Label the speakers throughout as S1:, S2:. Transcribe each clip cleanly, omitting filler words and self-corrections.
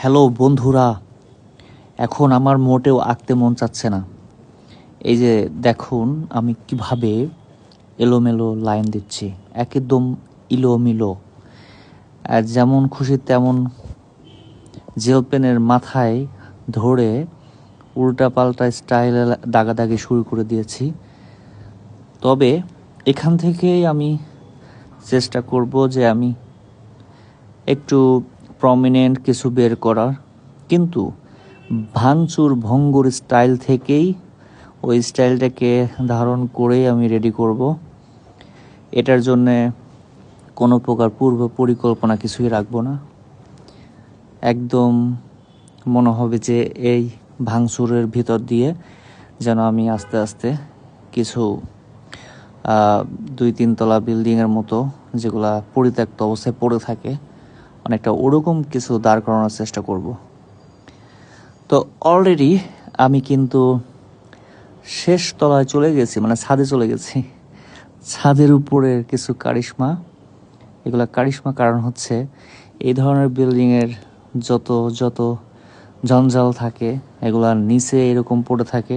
S1: Hello বন্ধুরা, এখন আমার মোটেও আঁকতে মন চাচ্ছে না। এই যে দেখুন আমি কিভাবে এলোমেলো লাইন দিচ্ছি, একদম ইলোমিলো। আর যেমন খুশি তেমন জেল পেনের মাথায় ধরে উল্টাপাল্টা স্টাইলে দাগাদাগি শুরু করে দিয়েছি। তবে এখান থেকেই আমি চেষ্টা করব যে আমি একটু প্রমিনেন্ট কিছু বের করার, কিন্তু ভাঙচুর ভঙ্গুর স্টাইল থেকেই ওই স্টাইলটাকে ধারণ করেই আমি রেডি করব। এটার জন্যে কোনো প্রকার পূর্ব পরিকল্পনা কিছুই রাখবো না। একদম মনে হবে যে এই ভাঙচুরের ভিতর দিয়ে যেন আমি আস্তে আস্তে কিছু 2-3 তলা বিল্ডিংয়ের মতো, যেগুলা পরিত্যক্ত অবস্থায় পড়ে থাকে, অনেকটা ওরকম কিছু দাঁড় করানোর চেষ্টা করব। তো অলরেডি আমি কিন্তু শেষ তলায় চলে গেছি, মানে ছাদে চলে গেছি। ছাদের উপরের কিছু কারিশমা, এগুলা কারিশমা কারণ হচ্ছে এই ধরনের বিল্ডিংয়ের যত যত জঞ্জাল থাকে এগুলা নিচে এরকম পড়ে থাকে,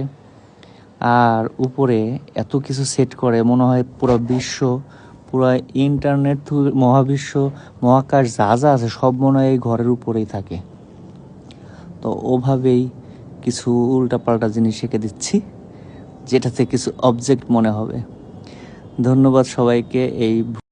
S1: আর উপরে এত কিছু সেট করে মনে হয় পুরো বিশ্ব, পুরো ইন্টারনেট, মহাবিশ্ব, মহাকাশ যা যা আছে সব মনে হয় এই ঘরের উপরেই থাকে। তো ওভাবেই কিছু উল্টাপাল্টা জিনিস এঁকে দিচ্ছি, যেটাতে কিছু অবজেক্ট মনে হবে। ধন্যবাদ সবাইকে এই